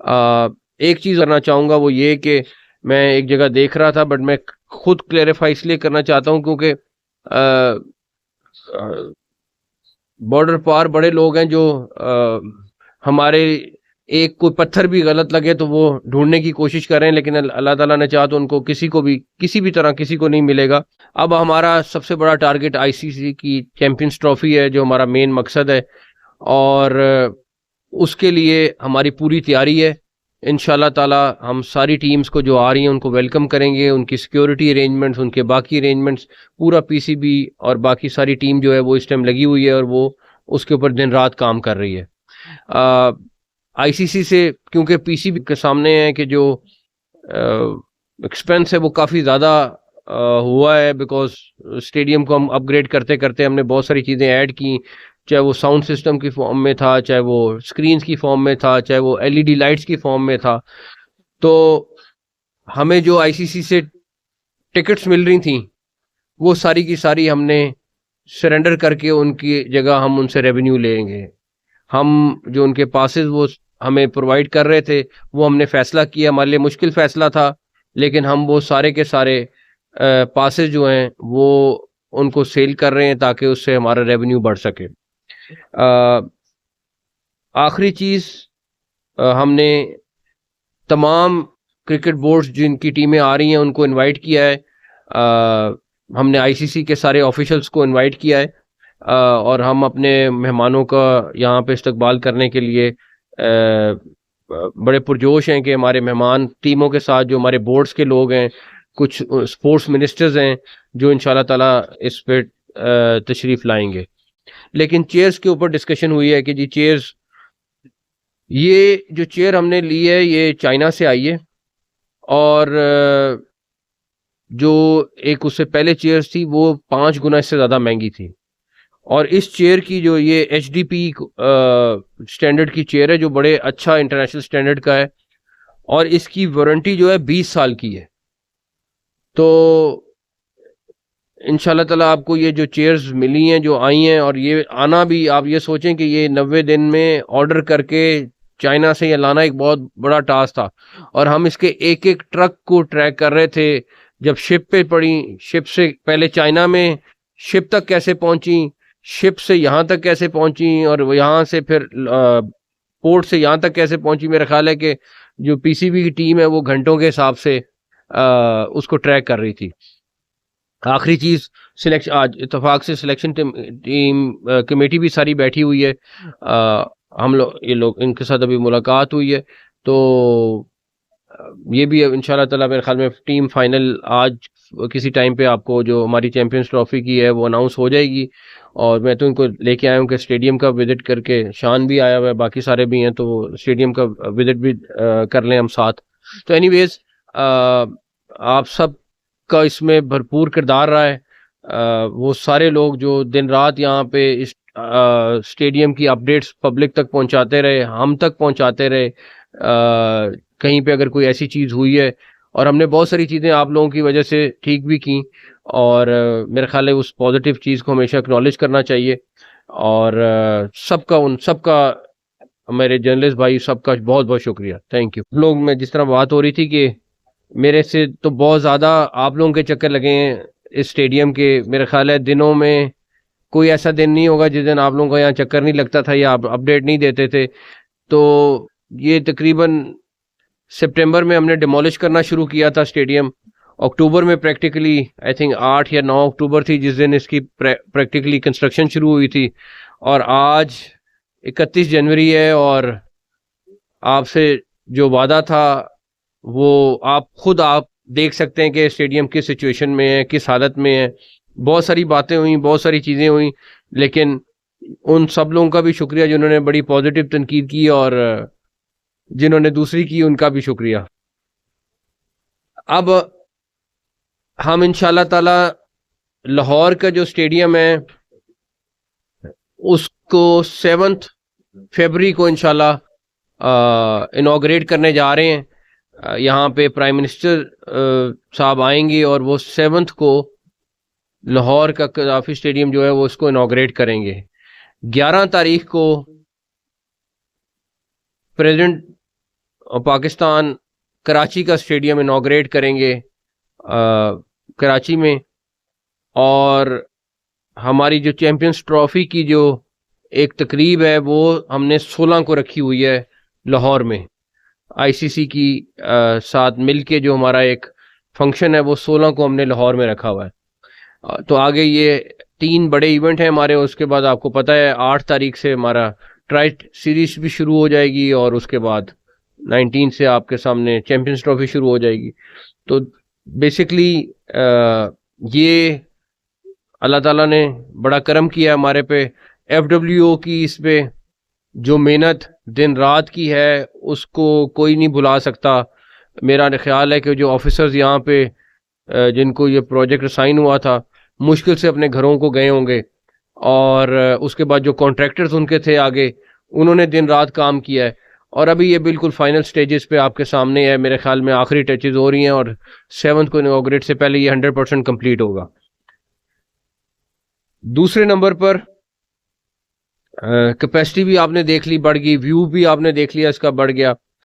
ایک چیز کرنا چاہوں گا وہ یہ کہ میں ایک جگہ دیکھ رہا تھا، بٹ میں خود کلیریفائی اس لیے کرنا چاہتا ہوں کیونکہ بارڈر پار بڑے لوگ ہیں جو ہمارے ایک کوئی پتھر بھی غلط لگے تو وہ ڈھونڈنے کی کوشش کر رہے ہیں، لیکن اللہ تعالیٰ نے چاہا تو ان کو کسی بھی طرح کسی کو نہیں ملے گا۔ اب ہمارا سب سے بڑا ٹارگٹ ICC کی چیمپئنز ٹرافی ہے جو ہمارا مین مقصد ہے، اور اس کے لیے ہماری پوری تیاری ہے۔ انشاءاللہ تعالی ہم ساری ٹیمز کو جو آ رہی ہیں ان کو ویلکم کریں گے، ان کی سیکیورٹی ارینجمنٹس، ان کے باقی ارینجمنٹس، پورا PCB اور باقی ساری ٹیم جو ہے وہ اس ٹائم لگی ہوئی ہے اور وہ اس کے اوپر دن رات کام کر رہی ہے۔ ICC سے کیونکہ PCB کے سامنے ہے کہ جو ایکسپینس ہے وہ کافی زیادہ ہوا ہے، بیکاز اسٹیڈیم کو ہم اپ گریڈ کرتے کرتے ہم نے بہت ساری چیزیں ایڈ کی، چاہے وہ ساؤنڈ سسٹم کی فارم میں تھا، چاہے وہ اسکرینز کی فارم میں تھا، چاہے وہ LED لائٹس کی فارم میں تھا۔ تو ہمیں جو ICC سے ٹکٹس مل رہی تھیں وہ ساری کی ساری ہم نے سرنڈر کر کے ان کی جگہ ہم ان سے ریونیو لیں گے۔ ہم جو ان کے پاسز وہ ہمیں پرووائڈ کر رہے تھے وہ ہم نے فیصلہ کیا، ہمارے لیے مشکل فیصلہ تھا، لیکن ہم وہ سارے کے سارے پاسز جو ہیں وہ ان کو سیل کر رہے ہیں تاکہ اس سے ہمارا ریونیو بڑھ سکے۔ آخری چیز، ہم نے تمام کرکٹ بورڈز جن کی ٹیمیں آ رہی ہیں ان کو انوائٹ کیا ہے، ہم نے ICC کے سارے آفیشلز کو انوائٹ کیا ہے، اور ہم اپنے مہمانوں کا یہاں پہ استقبال کرنے کے لیے بڑے پرجوش ہیں کہ ہمارے مہمان ٹیموں کے ساتھ جو ہمارے بورڈز کے لوگ ہیں، کچھ اسپورٹس منسٹرز ہیں جو انشاءاللہ تعالیٰ اس پہ تشریف لائیں گے۔ لیکن چیئرز کے اوپر ڈسکشن ہوئی ہے کہ جی چیئرز، یہ جو چیئر ہم نے لی ہے یہ چائنا سے آئی ہے، اور جو ایک اس سے پہلے چیئرز تھی وہ 5 گنا اس سے زیادہ مہنگی تھی، اور اس چیئر کی جو یہ HDP سٹینڈرڈ کی چیئر ہے جو بڑے اچھا انٹرنیشنل سٹینڈرڈ کا ہے، اور اس کی وارنٹی جو ہے 20 سال کی ہے۔ تو انشاءاللہ تعالیٰ آپ کو یہ جو چیئرز ملی ہیں جو آئی ہیں، اور یہ آنا بھی آپ یہ سوچیں کہ یہ 90 دن میں آرڈر کر کے چائنا سے یہ لانا ایک بہت بڑا ٹاسک تھا، اور ہم اس کے ایک ایک ٹرک کو ٹریک کر رہے تھے۔ جب شپ پہ پڑی، شپ سے پہلے چائنا میں شپ تک کیسے پہنچی، شپ سے یہاں تک کیسے پہنچی، اور یہاں سے پھر پورٹ سے یہاں تک کیسے پہنچی، میرا خیال ہے کہ جو PCB کی ٹیم ہے وہ گھنٹوں کے حساب سے اس کو ٹریک کر رہی تھی۔ آخری چیز، سلیکشن، آج اتفاق سے سلیکشن ٹیم کمیٹی بھی ساری بیٹھی ہوئی ہے، ہم لوگ ان کے ساتھ ابھی ملاقات ہوئی ہے، تو یہ بھی انشاءاللہ تعالیٰ میرے خیال میں ٹیم فائنل آج کسی ٹائم پہ آپ کو جو ہماری چیمپئنز ٹرافی کی ہے وہ اناؤنس ہو جائے گی، اور میں تو ان کو لے کے آیا ہوں کہ اسٹیڈیم کا وزٹ کر کے، شان بھی آیا ہوا ہے، باقی سارے بھی ہیں، تو اسٹیڈیم کا وزٹ بھی کر لیں ہم ساتھ۔ تو اینی ویز آپ سب کا اس میں بھرپور کردار رہا ہے، وہ سارے لوگ جو دن رات یہاں پہ اس اسٹیڈیم کی اپڈیٹس پبلک تک پہنچاتے رہے، ہم تک پہنچاتے رہے، کہیں پہ اگر کوئی ایسی چیز ہوئی ہے، اور ہم نے بہت ساری چیزیں آپ لوگوں کی وجہ سے ٹھیک بھی کی، اور میرے خیال ہے اس پازیٹیو چیز کو ہمیشہ اکنالج کرنا چاہیے، اور سب کا میرے جرنلسٹ بھائی سب کا بہت بہت شکریہ، تھینک یو۔ لوگ میں جس طرح بات ہو رہی تھی کہ میرے سے تو بہت زیادہ آپ لوگوں کے چکر لگے ہیں اس اسٹیڈیم کے، میرے خیال ہے دنوں میں کوئی ایسا دن نہیں ہوگا جس دن آپ لوگوں کا یہاں چکر نہیں لگتا تھا یا آپ اپڈیٹ نہیں دیتے تھے۔ تو یہ تقریباً سپٹمبر میں ہم نے ڈیمولش کرنا شروع کیا تھا اسٹیڈیم، اکتوبر میں پریکٹیکلی آئی تھنک 8 یا 9 اکتوبر تھی جس دن اس کی پریکٹیکلی کنسٹرکشن شروع ہوئی تھی، اور آج 31 جنوری ہے، اور آپ سے جو وعدہ تھا وہ آپ دیکھ سکتے ہیں کہ اسٹیڈیم کس سچویشن میں ہے، کس حالت میں ہے۔ بہت ساری باتیں ہوئیں، بہت ساری چیزیں ہوئیں، لیکن ان سب لوگوں کا بھی شکریہ جنہوں نے بڑی پازیٹیو تنقید کی، اور جنہوں نے دوسری کی ان کا بھی شکریہ۔ اب ہم انشاءاللہ تعالی لاہور کا جو اسٹیڈیم ہے اس کو 7 فروری کو انشاءاللہ انوگریٹ کرنے جا رہے ہیں۔ یہاں پہ پرائم منسٹر صاحب آئیں گے، اور وہ 7 کو لاہور کا قذافی اسٹیڈیم جو ہے وہ اس کو انوگریٹ کریں گے۔ 11 تاریخ کو پریزیڈنٹ پاکستان کراچی کا اسٹیڈیم انوگریٹ کریں گے کراچی میں، اور ہماری جو چیمپئنز ٹرافی کی جو ایک تقریب ہے وہ ہم نے 16 کو رکھی ہوئی ہے لاہور میں، آئی سی سی کی ساتھ مل کے جو ہمارا ایک فنکشن ہے وہ 16 کو ہم نے لاہور میں رکھا ہوا ہے۔ تو آگے یہ 3 بڑے ایونٹ ہیں ہمارے، اس کے بعد آپ کو پتہ ہے 8 تاریخ سے ہمارا ٹرائی سیریز بھی شروع ہو جائے گی، اور اس کے بعد 19 سے آپ کے سامنے چیمپئنز ٹرافی شروع ہو جائے گی۔ تو بیسکلی یہ اللہ تعالیٰ نے بڑا کرم کیا ہمارے پہ، ایف ڈبلیو او کی اس پہ جو محنت دن رات کی ہے اس کو کوئی نہیں بھلا سکتا۔ میرا خیال ہے کہ جو آفیسرز یہاں پہ جن کو یہ پروجیکٹ سائن ہوا تھا مشکل سے اپنے گھروں کو گئے ہوں گے، اور اس کے بعد جو کانٹریکٹرز ان کے تھے آگے انہوں نے دن رات کام کیا ہے، اور ابھی یہ بالکل فائنل سٹیجز پہ آپ کے سامنے ہے۔ میرے خیال میں آخری ٹچز ہو رہی ہیں، اور 7 کو انوگریٹ سے پہلے یہ 100% کمپلیٹ ہوگا۔ دوسرے نمبر پر کیپیسٹی بھی آپ نے دیکھ لی بڑھ گئی، ویو بھی آپ نے دیکھ لیا اس کا بڑھ گیا۔